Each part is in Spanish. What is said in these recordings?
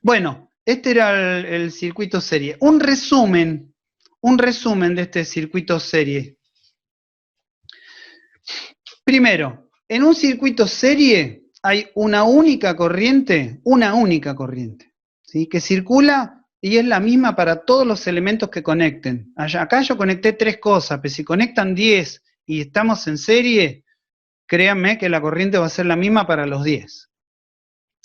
Bueno, este era el circuito serie. Un resumen de este circuito serie. Primero, en un circuito serie hay una única corriente, ¿sí? Que circula y es la misma para todos los elementos que conecten. Acá yo conecté 3 cosas, pero si conectan 10 y estamos en serie, créanme que la corriente va a ser la misma para los 10.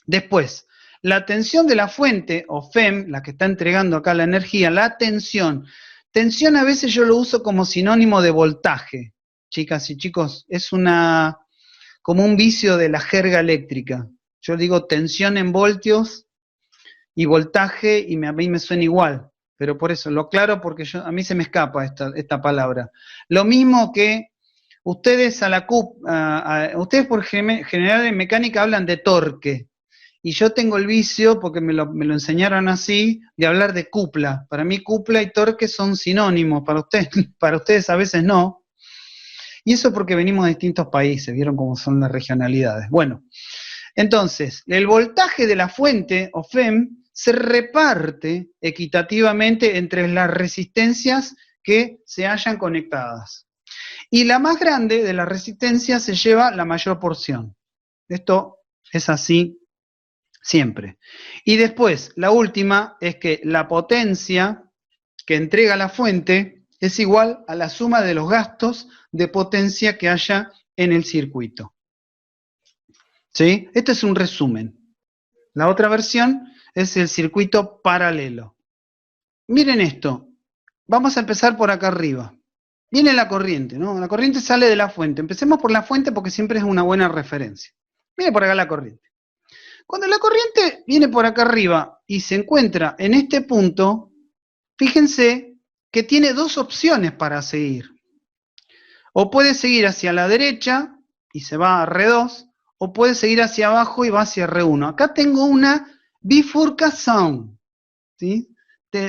Después, la tensión de la fuente, o FEM, la que está entregando acá la energía, la tensión. Tensión a veces yo lo uso como sinónimo de voltaje, chicas y chicos, es como un vicio de la jerga eléctrica. Yo digo tensión en voltios y voltaje y a mí me suena igual, pero por eso lo aclaro porque a mí se me escapa esta palabra. Lo mismo que ustedes ustedes por general en mecánica hablan de torque, y yo tengo el vicio, porque me lo enseñaron así, de hablar de cupla. Para mí cupla y torque son sinónimos, para ustedes a veces no. Y eso porque venimos de distintos países, vieron cómo son las regionalidades. Bueno, entonces, el voltaje de la fuente, o FEM, se reparte equitativamente entre las resistencias que se hayan conectadas. Y la más grande de las resistencias se lleva la mayor porción. Esto es así siempre. Y después, la última es que la potencia que entrega la fuente es igual a la suma de los gastos de potencia que haya en el circuito. ¿Sí? Este es un resumen. La otra versión es el circuito paralelo. Miren esto. Vamos a empezar por acá arriba. Viene la corriente, ¿no? La corriente sale de la fuente. Empecemos por la fuente porque siempre es una buena referencia. Viene por acá la corriente. Cuando la corriente viene por acá arriba y se encuentra en este punto, fíjense que tiene 2 opciones para seguir. O puede seguir hacia la derecha y se va a R2, o puede seguir hacia abajo y va hacia R1. Acá tengo una bifurcación, ¿sí?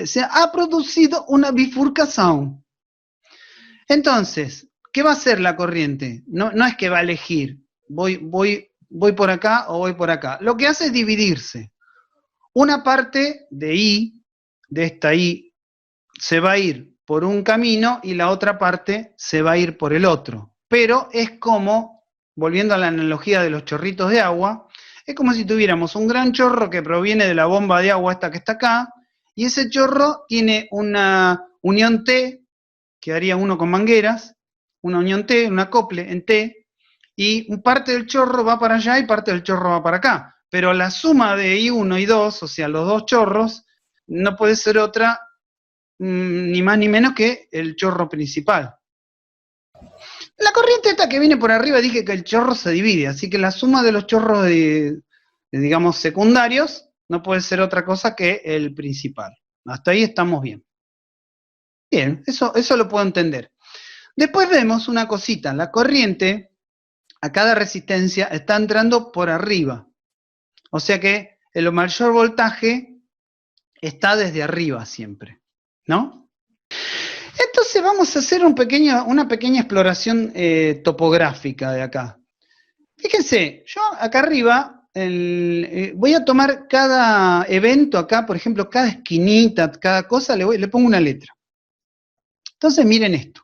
Se ha producido una bifurcación. Entonces, ¿qué va a hacer la corriente? No es que va a elegir, voy por acá o voy por acá. Lo que hace es dividirse. Una parte de I, de esta I, se va a ir por un camino y la otra parte se va a ir por el otro. Pero es como, volviendo a la analogía de los chorritos de agua, es como si tuviéramos un gran chorro que proviene de la bomba de agua esta que está acá, y ese chorro tiene una unión T, que haría uno con mangueras, una unión T, un acople en T, y parte del chorro va para allá y parte del chorro va para acá. Pero la suma de I1 y 2, o sea, los 2 chorros, no puede ser otra ni más ni menos que el chorro principal. La corriente esta que viene por arriba dije que el chorro se divide, así que la suma de los chorros digamos, secundarios no puede ser otra cosa que el principal. Hasta ahí estamos bien. Bien, eso lo puedo entender. Después vemos una cosita, la corriente a cada resistencia está entrando por arriba. O sea que el mayor voltaje está desde arriba siempre, ¿no? Entonces vamos a hacer una pequeña exploración topográfica de acá. Fíjense, yo acá arriba voy a tomar cada evento acá, por ejemplo, cada esquinita, cada cosa, le pongo una letra. Entonces miren esto.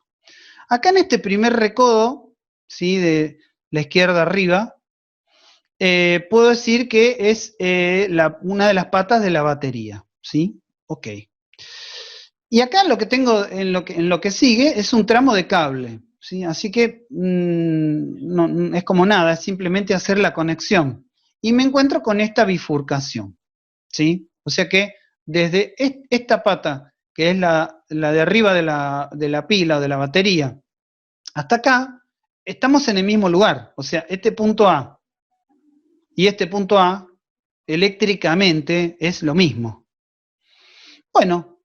Acá en este primer recodo, ¿sí? De la izquierda arriba, puedo decir que es una de las patas de la batería, ¿sí? Ok. Y acá lo que tengo, en lo que sigue, es un tramo de cable, ¿sí? Así que no, es como nada, es simplemente hacer la conexión. Y me encuentro con esta bifurcación, ¿sí? O sea que desde esta pata, que es la de arriba de la pila o de la batería, hasta acá, estamos en el mismo lugar. O sea, este punto A y este punto A, eléctricamente, es lo mismo. Bueno,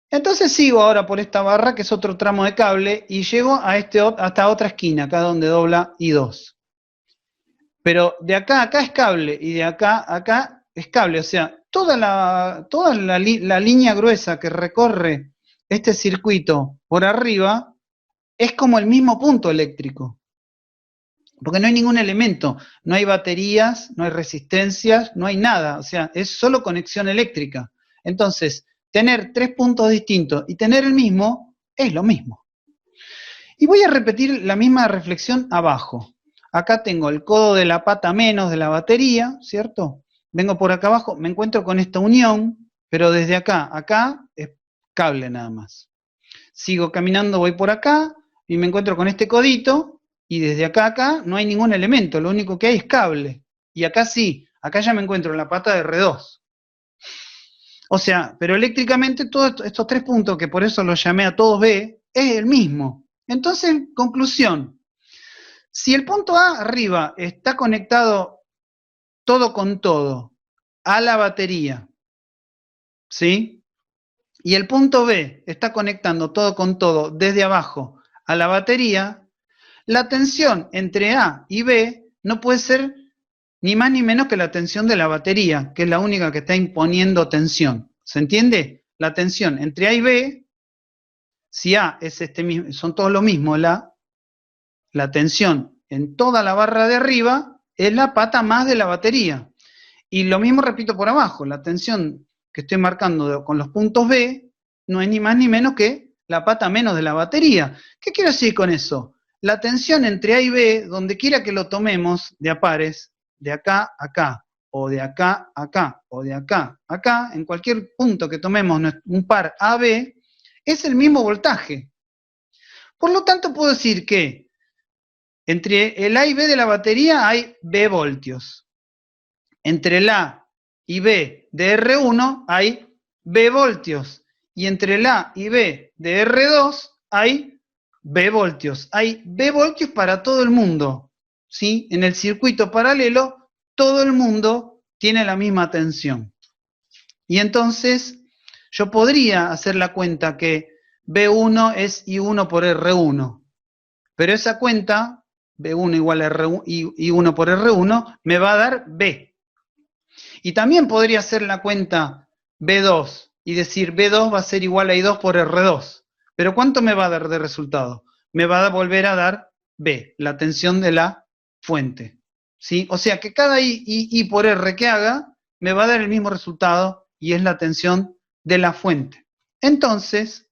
entonces sigo ahora por esta barra, que es otro tramo de cable, y llego hasta otra esquina, acá donde dobla I2. Pero de acá a acá es cable, y de acá a acá es cable. O sea, toda la línea gruesa que recorre este circuito por arriba es como el mismo punto eléctrico. Porque no hay ningún elemento, no hay baterías, no hay resistencias, no hay nada, o sea, es solo conexión eléctrica. Entonces, tener 3 puntos distintos y tener el mismo es lo mismo. Y voy a repetir la misma reflexión abajo. Acá tengo el codo de la pata menos de la batería, ¿cierto? Vengo por acá abajo, me encuentro con esta unión, pero desde acá, acá es cable nada más. Sigo caminando, voy por acá y me encuentro con este codito y desde acá a acá no hay ningún elemento, lo único que hay es cable. Y acá sí, acá ya me encuentro en la pata de R2. O sea, pero eléctricamente todos estos 3 puntos, que por eso los llamé a todos B, es el mismo. Entonces, conclusión, si el punto A arriba está conectado todo con todo a la batería, ¿sí? Y el punto B está conectando todo con todo desde abajo a la batería, la tensión entre A y B no puede ser ni más ni menos que la tensión de la batería, que es la única que está imponiendo tensión. ¿Se entiende? La tensión entre A y B, si A es mismo, son todos lo mismo, la tensión en toda la barra de arriba es la pata más de la batería. Y lo mismo repito por abajo, la tensión que estoy marcando con los puntos B no es ni más ni menos que la pata menos de la batería. ¿Qué quiero decir con eso? La tensión entre A y B, donde quiera que lo tomemos de a pares, de acá a acá, o de acá a acá, o de acá a acá, en cualquier punto que tomemos un par AB, es el mismo voltaje. Por lo tanto, puedo decir que entre el A y B de la batería hay B voltios. Entre el A y B de R1 hay B voltios. Y entre el A y B de R2 hay B voltios. Hay B voltios para todo el mundo. ¿Sí? En el circuito paralelo, todo el mundo tiene la misma tensión. Y entonces, yo podría hacer la cuenta que B1 es I1 por R1. Pero esa cuenta, B1 igual a R1, I1 por R1, me va a dar B. Y también podría hacer la cuenta B2 y decir B2 va a ser igual a I2 por R2. Pero ¿cuánto me va a dar de resultado? Me va a volver a dar B, la tensión de la fuente. ¿Sí? O sea que cada I por R que haga me va a dar el mismo resultado y es la tensión de la fuente. Entonces,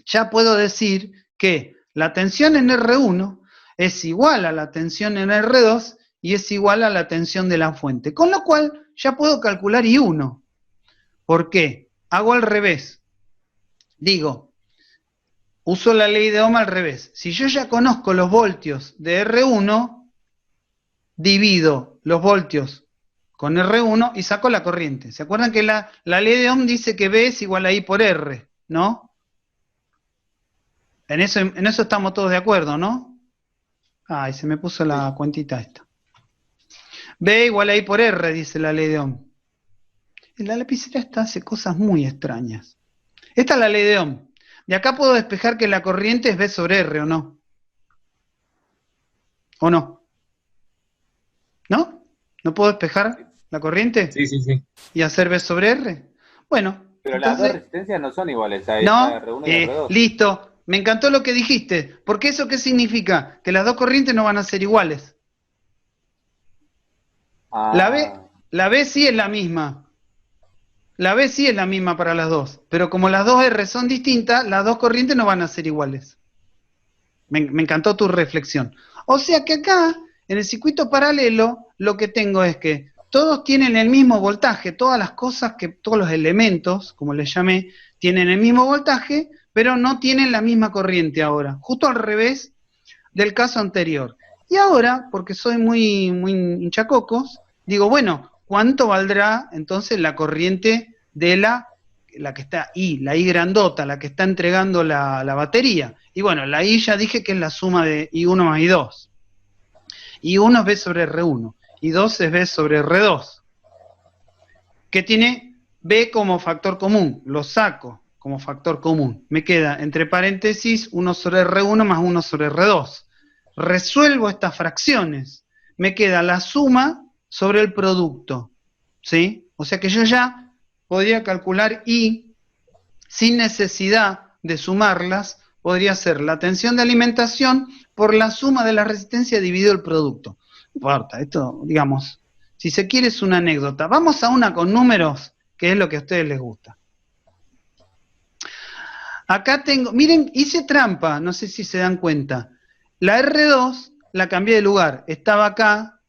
ya puedo decir que la tensión en R1 es igual a la tensión en R2 y es igual a la tensión de la fuente. Con lo cual, ya puedo calcular I1. ¿Por qué? Hago al revés. Digo, uso la ley de Ohm al revés. Si yo ya conozco los voltios de R1, divido los voltios con R1 y saco la corriente. ¿Se acuerdan que la ley de Ohm dice que B es igual a I por R, ¿no? En eso estamos todos de acuerdo, ¿no? Ay, se me puso la cuentita esta. B igual a I por R, dice la ley de Ohm. La lapicera esta hace cosas muy extrañas. Esta es la ley de Ohm. De acá puedo despejar que la corriente es B sobre R, ¿o no? ¿O no? ¿No? ¿No puedo despejar la corriente? Sí, sí, sí. ¿Y hacer B sobre R? Bueno, Pero las dos entonces... resistencias no son iguales a No, R1 y R2. listo. Me encantó lo que dijiste. Porque ¿eso qué significa? Que las dos corrientes no van a ser iguales. Ah, La B sí es la misma. La B sí es la misma para las dos. Pero como las dos R son distintas, las dos corrientes no van a ser iguales. Me encantó tu reflexión. O sea que acá, en el circuito paralelo, lo que tengo es que todos tienen el mismo voltaje, todas las cosas, todos los elementos, como les llamé, tienen el mismo voltaje, pero no tienen la misma corriente ahora. Justo al revés del caso anterior. Y ahora, porque soy muy hinchacocos, digo, bueno, ¿cuánto valdrá entonces la corriente de la que está I, la I grandota, la que está entregando la batería? Y bueno, la I ya dije que es la suma de I1 más I2. I1 es B sobre R1, I2 es B sobre R2, que tiene B como factor común, lo saco como factor común. Me queda, entre paréntesis, 1 sobre R1 más 1 sobre R2. Resuelvo estas fracciones, me queda la suma sobre el producto, ¿sí? O sea que yo ya podría calcular I sin necesidad de sumarlas, podría ser la tensión de alimentación por la suma de la resistencia dividido el producto. No importa, esto, digamos, si se quiere es una anécdota. Vamos a una con números, que es lo que a ustedes les gusta. Acá tengo, miren, hice trampa, no sé si se dan cuenta. La R2 la cambié de lugar, estaba acá,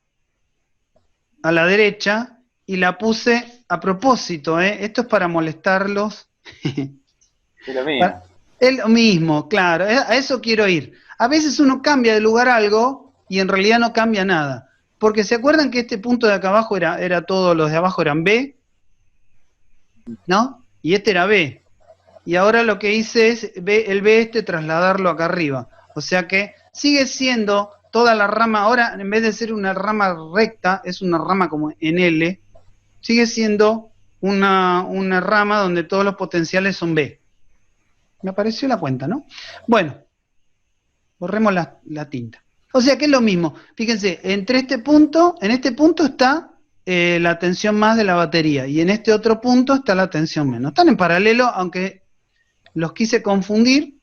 a la derecha, y la puse a propósito, ¿eh? Esto es para molestarlos. Es lo mismo. Es lo mismo, claro, a eso quiero ir. A veces uno cambia de lugar algo y en realidad no cambia nada. Porque ¿se acuerdan que este punto de acá abajo era todo, los de abajo eran B? ¿No? Y este era B. Y ahora lo que hice es el B este trasladarlo acá arriba. O sea que sigue siendo toda la rama, ahora en vez de ser una rama recta, es una rama como en L, sigue siendo una rama donde todos los potenciales son B. Me apareció la cuenta, ¿no? Bueno, borremos la tinta. O sea que es lo mismo. Fíjense, en este punto está la tensión más de la batería y en este otro punto está la tensión menos. Están en paralelo, aunque los quise confundir.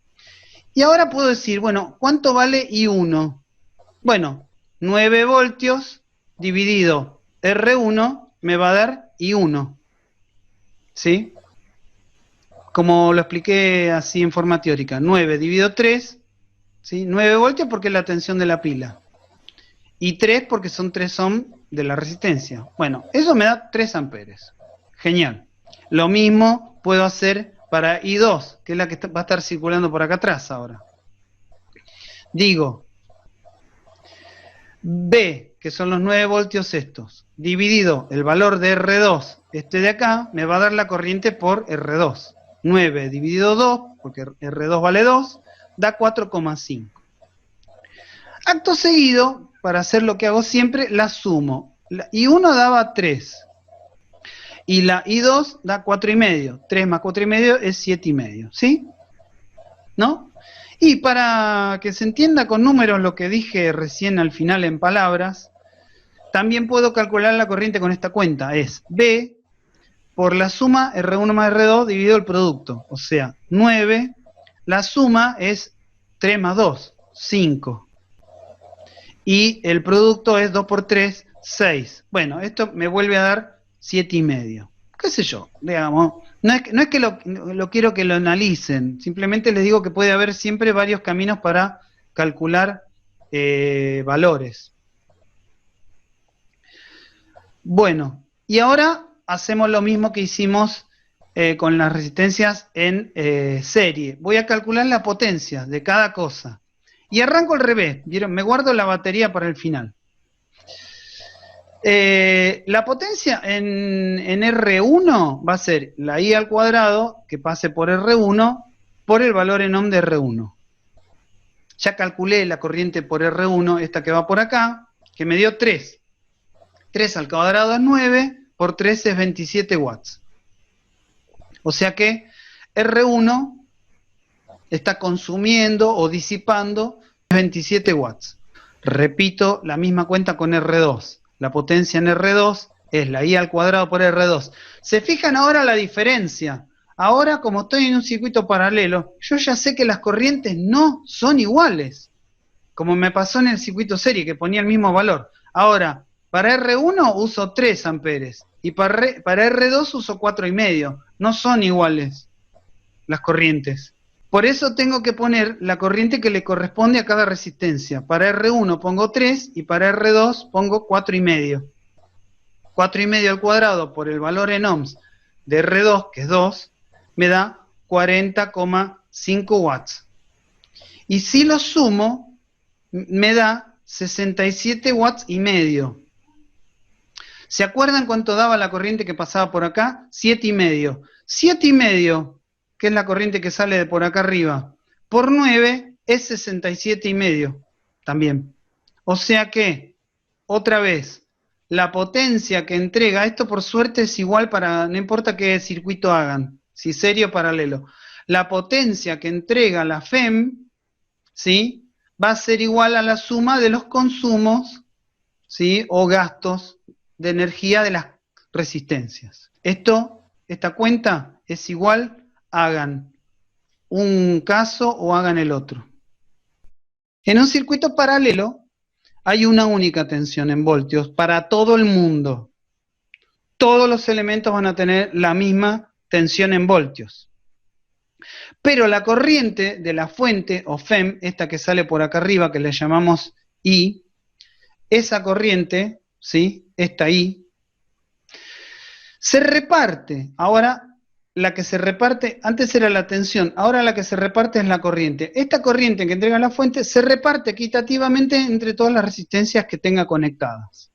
Y ahora puedo decir, bueno, ¿cuánto vale I1? Bueno, 9 voltios dividido R1 me va a dar I1. ¿Sí? Como lo expliqué así en forma teórica. 9 dividido 3, ¿sí? 9 voltios porque es la tensión de la pila. Y 3 porque son 3 ohms de la resistencia. Bueno, eso me da 3 amperes. Genial. Lo mismo puedo hacer para I2, que es la que va a estar circulando por acá atrás ahora. Digo, B, que son los 9 voltios estos, dividido el valor de R2, este de acá, me va a dar la corriente por R2. 9 dividido 2, porque R2 vale 2, da 4,5. Acto seguido, para hacer lo que hago siempre, la sumo. La I1 daba 3. Y la I2 da 4,5. 3 más 4,5 es 7,5. ¿Sí? ¿No? Y para que se entienda con números lo que dije recién al final en palabras, también puedo calcular la corriente con esta cuenta. Es B por la suma R1 más R2 dividido el producto. O sea, 9. La suma es 3 más 2, 5. Y el producto es 2 por 3, 6. Bueno, esto me vuelve a dar 7,5. ¿Qué sé yo? Digamos, no es que lo quiero que lo analicen, simplemente les digo que puede haber siempre varios caminos para calcular valores. Bueno, y ahora hacemos lo mismo que hicimos con las resistencias en serie. Voy a calcular la potencia de cada cosa. Y arranco al revés, ¿vieron? Me guardo la batería para el final. La potencia en R1 va a ser la I al cuadrado, que pase por R1, por el valor en ohm de R1. Ya calculé la corriente por R1, esta que va por acá, que me dio 3. 3 al cuadrado es 9, por 3 es 27 watts. O sea que R1 está consumiendo o disipando 27 watts. Repito la misma cuenta con R2. La potencia en R2 es la I al cuadrado por R2. ¿Se fijan ahora la diferencia? Ahora, como estoy en un circuito paralelo, yo ya sé que las corrientes no son iguales. Como me pasó en el circuito serie, que ponía el mismo valor. Ahora, para R1 uso 3 amperes. Y para R2 uso 4,5. No son iguales las corrientes. Por eso tengo que poner la corriente que le corresponde a cada resistencia. Para R1 pongo 3 y para R2 pongo 4,5. 4,5 al cuadrado por el valor en ohms de R2, que es 2, me da 40,5 watts. Y si lo sumo, me da 67 watts y medio. ¿Se acuerdan cuánto daba la corriente que pasaba por acá? 7,5. 7,5, que es la corriente que sale de por acá arriba, por 9 es 67,5 también. O sea que, otra vez, la potencia que entrega, esto por suerte es igual para, no importa qué circuito hagan, si serie o paralelo, la potencia que entrega la FEM, ¿sí?, va a ser igual a la suma de los consumos, ¿sí?, o gastos de energía de las resistencias. Esta cuenta es igual, hagan un caso o hagan el otro. En un circuito paralelo hay una única tensión en voltios para todo el mundo. Todos los elementos van a tener la misma tensión en voltios. Pero la corriente de la fuente, o FEM, esta que sale por acá arriba, que le llamamos I, esa corriente, ¿sí? Esta I, se reparte. Ahora, la que se reparte, antes era la tensión, ahora la que se reparte es la corriente. Esta corriente que entrega la fuente se reparte equitativamente entre todas las resistencias que tenga conectadas.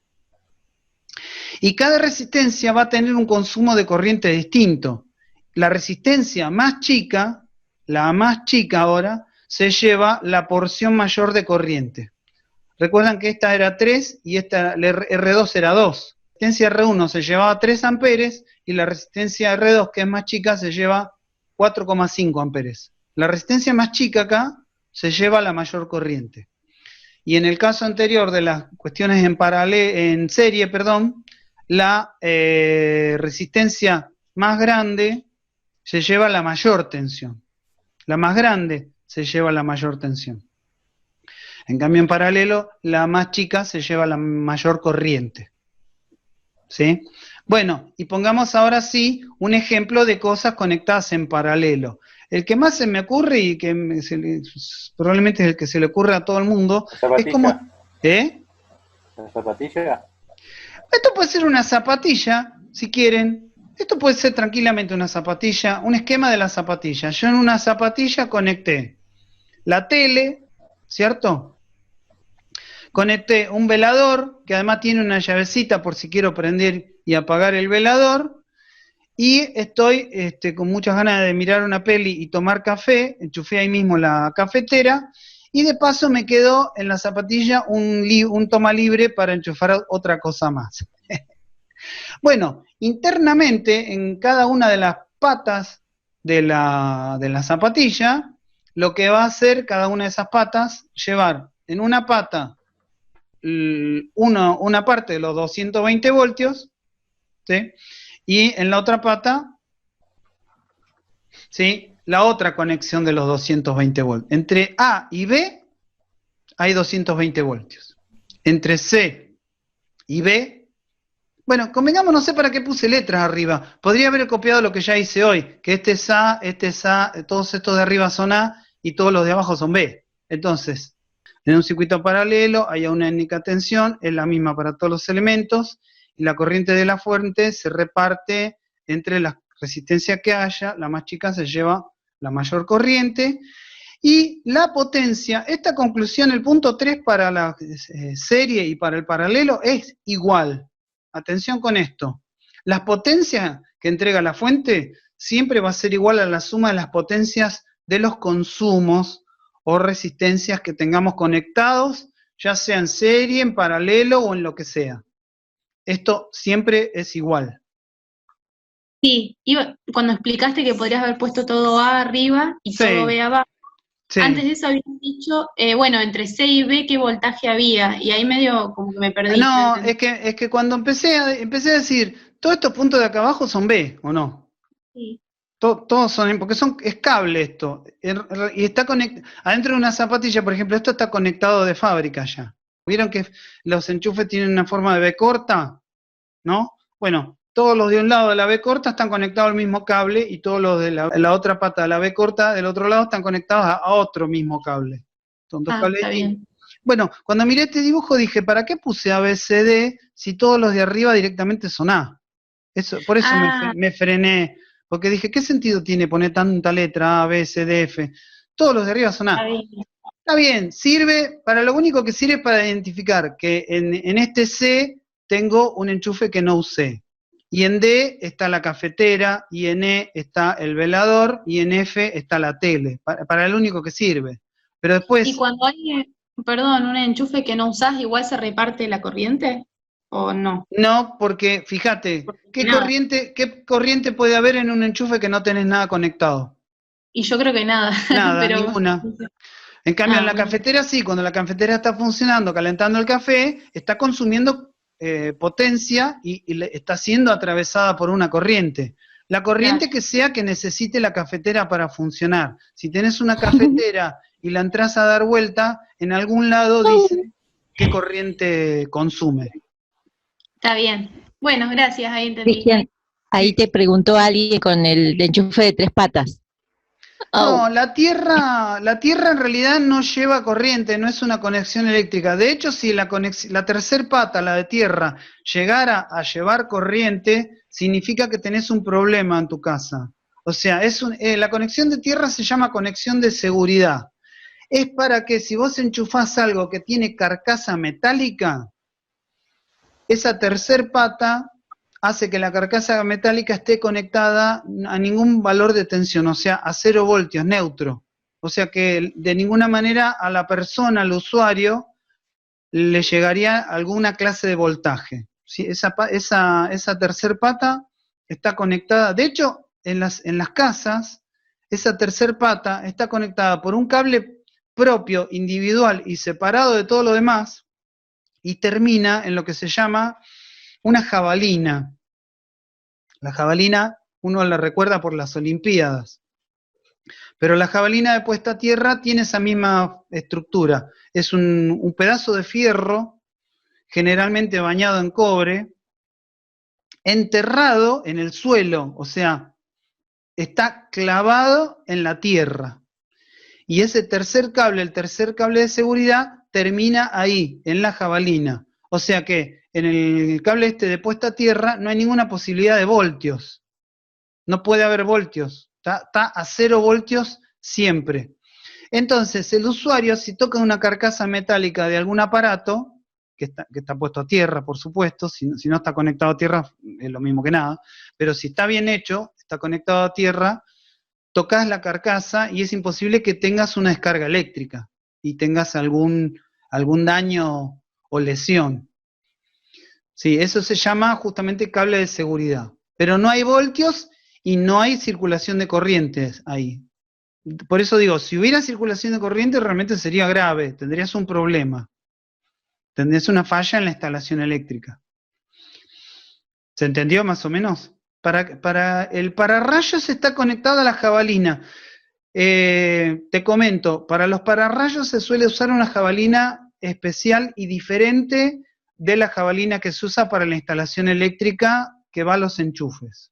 Y cada resistencia va a tener un consumo de corriente distinto. La resistencia más chica, la más chica ahora, se lleva la porción mayor de corriente. Recuerdan que esta era 3 y esta R2 era 2. La resistencia R1 se llevaba 3 amperes y la resistencia R2, que es más chica, se lleva 4,5 amperes. La resistencia más chica acá se lleva la mayor corriente. Y en el caso anterior de las cuestiones en serie, la resistencia más grande se lleva la mayor tensión. La más grande se lleva la mayor tensión. En cambio, en paralelo, la más chica se lleva la mayor corriente. ¿Sí? Bueno, y pongamos ahora sí un ejemplo de cosas conectadas en paralelo. El que más se me ocurre y que probablemente es el que se le ocurre a todo el mundo, es como... ¿Eh? ¿La zapatilla? Esto puede ser una zapatilla, si quieren. Esto puede ser tranquilamente una zapatilla, un esquema de la zapatilla. Yo en una zapatilla conecté la tele, ¿cierto? Conecté un velador, que además tiene una llavecita por si quiero prender y apagar el velador. Y estoy con muchas ganas de mirar una peli y tomar café. Enchufé ahí mismo la cafetera. Y de paso me quedó en la zapatilla un toma libre para enchufar otra cosa más. Bueno, internamente en cada una de las patas de la zapatilla, lo que va a hacer cada una de esas patas, llevar en una pata una parte de los 220 voltios, ¿sí? Y en la otra pata, ¿sí? La otra conexión de los 220 voltios. Entre A y B hay 220 voltios. Entre C y B, bueno, convengamos, no sé para qué puse letras arriba. Podría haber copiado lo que ya hice hoy, que este es A, todos estos de arriba son A y todos los de abajo son B. Entonces, en un circuito paralelo hay una única tensión, es la misma para todos los elementos, y la corriente de la fuente se reparte entre las resistencias que haya, la más chica se lleva la mayor corriente, y la potencia, esta conclusión, el punto 3 para la serie y para el paralelo es igual. Atención con esto, las potencias que entrega la fuente siempre va a ser igual a la suma de las potencias de los consumos o resistencias que tengamos conectados, ya sea en serie, en paralelo o en lo que sea. Esto siempre es igual. Sí, cuando explicaste que podrías haber puesto todo A arriba y Sí. todo B abajo, Sí. antes de eso habías dicho, bueno, entre C y B, ¿qué voltaje había? Y ahí medio como que me perdí. No, es que cuando empecé a decir, todos estos puntos de acá abajo son B, ¿o no? Sí. Todos son, porque es cable esto, y está conectado, adentro de una zapatilla, por ejemplo, esto está conectado de fábrica ya. ¿Vieron que los enchufes tienen una forma de B corta? ¿No? Bueno, todos los de un lado de la B corta están conectados al mismo cable, y todos los de la otra pata de la B corta del otro lado están conectados a otro mismo cable. Son dos cables está bien. Bueno, cuando miré este dibujo dije, ¿para qué puse ABCD si todos los de arriba directamente son A? Por eso me frené, porque dije, ¿qué sentido tiene poner tanta letra A, B, C, D, F? Todos los de arriba son A. Está bien, sirve, para lo único que sirve es para identificar que en este C tengo un enchufe que no usé. Y en D está la cafetera, y en E está el velador, y en F está la tele. Para lo único que sirve. Pero después... ¿Y cuando hay, perdón, un enchufe que no usás, igual se reparte la corriente? ¿O no? No, porque fíjate, ¿qué corriente puede haber en un enchufe que no tenés nada conectado? Y yo creo que nada. Nada, pero... ninguna. En cambio, en la cafetera sí, cuando la cafetera está funcionando, calentando el café, está consumiendo potencia y está siendo atravesada por una corriente. La corriente que sea que necesite la cafetera para funcionar. Si tenés una cafetera y la entras a dar vuelta, en algún lado dice qué corriente consume. Está bien. Bueno, gracias, ahí entendí. Cristian, ahí Sí. te preguntó alguien con el enchufe de 3 patas. No, la Tierra en realidad no lleva corriente, no es una conexión eléctrica. De hecho, si la tercer pata, la de Tierra, llegara a llevar corriente, significa que tenés un problema en tu casa. O sea, la conexión de Tierra se llama conexión de seguridad. Es para que si vos enchufás algo que tiene carcasa metálica, esa tercer pata hace que la carcasa metálica esté conectada a ningún valor de tensión, o sea, a 0 voltios, neutro. O sea que de ninguna manera a la persona, al usuario, le llegaría alguna clase de voltaje. ¿Sí? Esa tercer pata está conectada, de hecho, en las casas, esa tercer pata está conectada por un cable propio, individual y separado de todo lo demás, y termina en lo que se llama una jabalina. La jabalina uno la recuerda por las Olimpiadas, pero la jabalina de puesta a tierra tiene esa misma estructura. Es un pedazo de fierro, generalmente bañado en cobre, enterrado en el suelo, o sea, está clavado en la tierra. Y ese tercer cable, el tercer cable de seguridad, termina ahí, en la jabalina. O sea que en el cable de puesta a tierra no hay ninguna posibilidad de voltios. No puede haber voltios. Está a 0 voltios siempre. Entonces, el usuario, si toca una carcasa metálica de algún aparato, que está puesto a tierra, por supuesto, si no está conectado a tierra, es lo mismo que nada, pero si está bien hecho, está conectado a tierra, tocas la carcasa y es imposible que tengas una descarga eléctrica y tengas algún daño o lesión. Sí, eso se llama justamente cable de seguridad. Pero no hay voltios y no hay circulación de corrientes ahí. Por eso digo, si hubiera circulación de corriente realmente sería grave, tendrías un problema. Tendrías una falla en la instalación eléctrica. ¿Se entendió más o menos? Para el pararrayos está conectado a la jabalina. Te comento, para los pararrayos se suele usar una jabalina especial y diferente de la jabalina que se usa para la instalación eléctrica que va a los enchufes.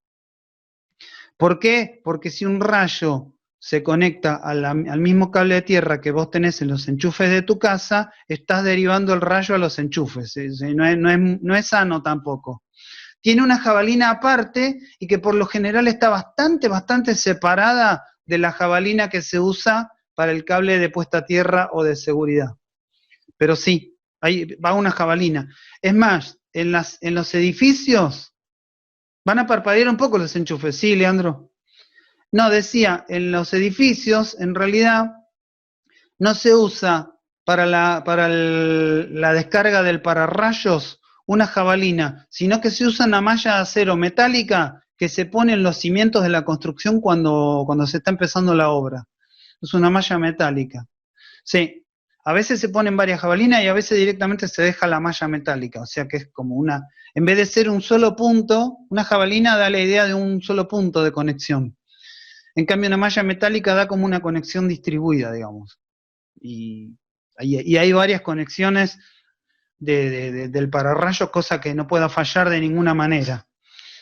¿Por qué? Porque si un rayo se conecta al mismo cable de tierra que vos tenés en los enchufes de tu casa, estás derivando el rayo a los enchufes. No es sano tampoco. Tiene una jabalina aparte y que por lo general está bastante separada de la jabalina que se usa para el cable de puesta a tierra o de seguridad. Pero sí, ahí va una jabalina. Es más, en los edificios van a parpadear un poco los enchufes. ¿Sí, Leandro? No, decía, en los edificios, en realidad, no se usa para la descarga del pararrayos una jabalina, sino que se usa una malla de acero metálica que se pone en los cimientos de la construcción cuando se está empezando la obra. Es una malla metálica. Sí, a veces se ponen varias jabalinas y a veces directamente se deja la malla metálica, o sea que es como en vez de ser un solo punto, una jabalina da la idea de un solo punto de conexión. En cambio, una malla metálica da como una conexión distribuida, digamos. Y hay varias conexiones del pararrayo, cosa que no pueda fallar de ninguna manera.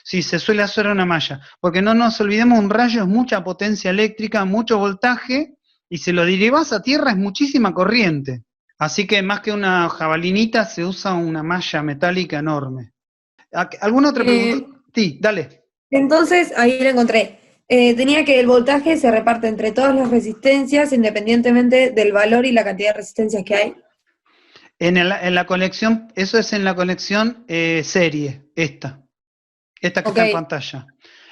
Sí, se suele hacer una malla, porque no nos olvidemos, un rayo es mucha potencia eléctrica, mucho voltaje, y si lo derivás a tierra es muchísima corriente. Así que más que una jabalinita se usa una malla metálica enorme. ¿Alguna otra pregunta? Sí, dale. Entonces, ahí lo encontré. Tenía que el voltaje se reparte entre todas las resistencias independientemente del valor y la cantidad de resistencias que hay. En la conexión, eso es en la conexión serie, esta que está en pantalla.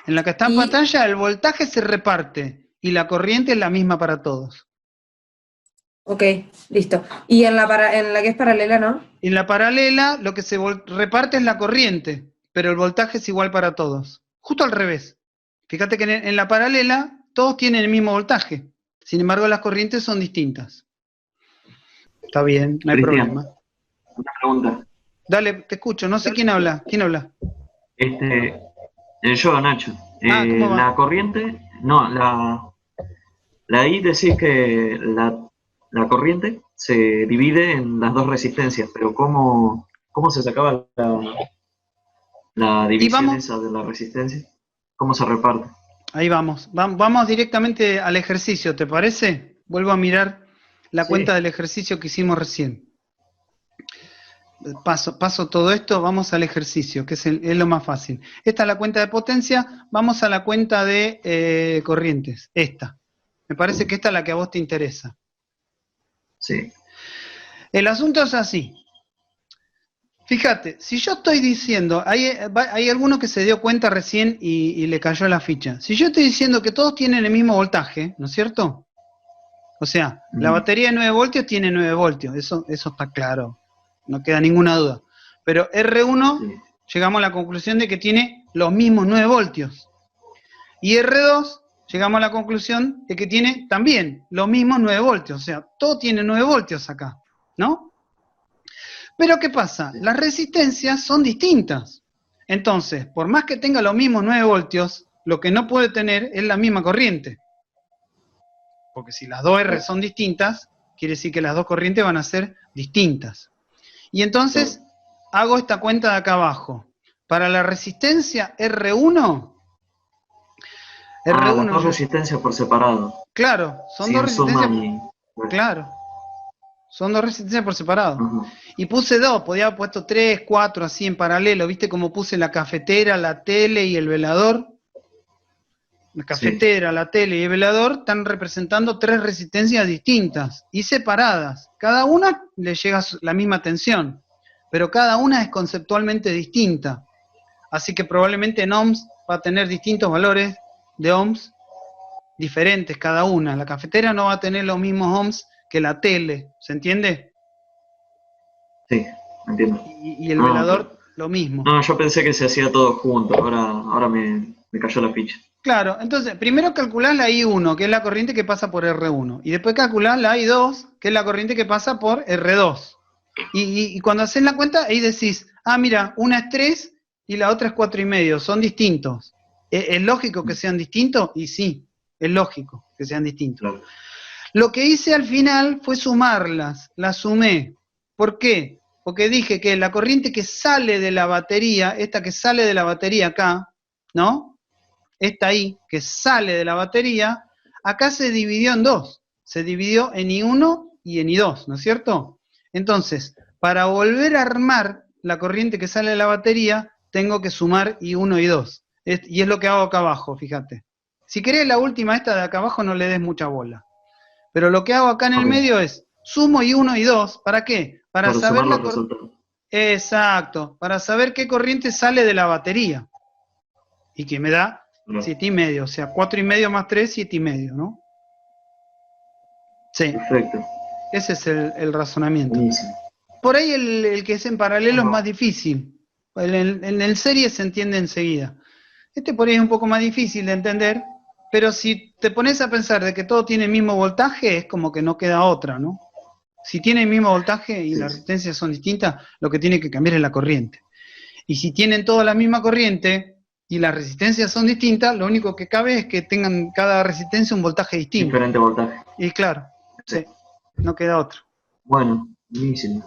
En la que está en pantalla el voltaje se reparte y la corriente es la misma para todos. Ok, listo. Y en la que es paralela, ¿no? En la paralela lo que se reparte es la corriente, pero el voltaje es igual para todos. Justo al revés. Fíjate que en la paralela todos tienen el mismo voltaje. Sin embargo, las corrientes son distintas. Está bien, no hay Cristian, problema. una pregunta. Dale, te escucho. No sé quién habla. ¿Quién habla? Yo, Nacho. ¿Cómo va? La corriente, no, la I decís que la corriente se divide en las dos resistencias, pero ¿cómo se sacaba la división vamos- esa de la resistencia? ¿Cómo se reparte? Ahí vamos. Vamos directamente al ejercicio, ¿te parece? Vuelvo a mirar la Sí. cuenta del ejercicio que hicimos recién. Paso todo esto, vamos al ejercicio, que es lo más fácil. Esta es la cuenta de potencia, vamos a la cuenta de corrientes. Esta. Me parece que esta es la que a vos te interesa. Sí. El asunto es así. Fíjate, si yo estoy diciendo, hay alguno que se dio cuenta recién y le cayó la ficha. Si yo estoy diciendo que todos tienen el mismo voltaje, ¿no es cierto? O sea, la batería de 9 voltios tiene 9 voltios, eso está claro, no queda ninguna duda. Pero R1, Sí. llegamos a la conclusión de que tiene los mismos 9 voltios. Y R2, llegamos a la conclusión de que tiene también los mismos 9 voltios. O sea, todo tiene 9 voltios acá, ¿no? Pero ¿qué pasa? Las resistencias son distintas. Entonces, por más que tenga los mismos 9 voltios, lo que no puede tener es la misma corriente. Porque si las dos R son distintas, quiere decir que las dos corrientes van a ser distintas. Y entonces hago esta cuenta de acá abajo. Para la resistencia R1, Las dos resistencias por separado. claro, son Sin dos resistencias. suma ni... Claro, son dos resistencias por separado. Ujú. Y puse dos, podía haber puesto 3, 4, así en paralelo. ¿Viste cómo puse la cafetera, la tele y el velador? La cafetera, la tele y el velador están representando tres resistencias distintas y separadas. Cada una le llega la misma tensión, pero cada una es conceptualmente distinta. Así que probablemente en ohms va a tener distintos valores de ohms diferentes cada una. La cafetera no va a tener los mismos ohms que la tele, ¿se entiende? Sí, entiendo. Y el velador lo mismo. No, yo pensé que se hacía todo junto, ahora me cayó la ficha. Claro, entonces, primero calculás la I1, que es la corriente que pasa por R1, y después calculás la I2, que es la corriente que pasa por R2. Y cuando haces la cuenta, ahí decís, mira, una es 3 y la otra es 4,5, son distintos. ¿Es lógico que sean distintos? Y sí, es lógico que sean distintos. Claro. Lo que hice al final fue sumarlas, las sumé. ¿Por qué? Porque dije que la corriente que sale de la batería, esta que sale de la batería acá, ¿no? Esta ahí, que sale de la batería, acá se dividió en dos. Se dividió en I1 y en I2, ¿no es cierto? Entonces, para volver a armar la corriente que sale de la batería, tengo que sumar I1 y I2. Y es lo que hago acá abajo, fíjate. Si querés la última esta de acá abajo, no le des mucha bola. Pero lo que hago acá en el medio es, sumo I1 y I2, ¿para qué? Para saber sumar la los resultados. Exacto, para saber qué corriente sale de la batería. Y que me da 7,5, o sea, 4,5 más 3, 7,5, ¿no? Sí, Perfecto. ese es el razonamiento. Buenísimo. Por ahí el que es en paralelo es más difícil. En el serie se entiende enseguida. Este por ahí es un poco más difícil de entender, pero si te pones a pensar de que todo tiene el mismo voltaje, es como que no queda otra, ¿no? Si tiene el mismo voltaje y las resistencias son distintas, lo que tiene que cambiar es la corriente. Y si tienen toda la misma corriente y las resistencias son distintas, lo único que cabe es que tengan cada resistencia un voltaje distinto. Diferente voltaje. Y claro, sí, no queda otro. Bueno, buenísimo.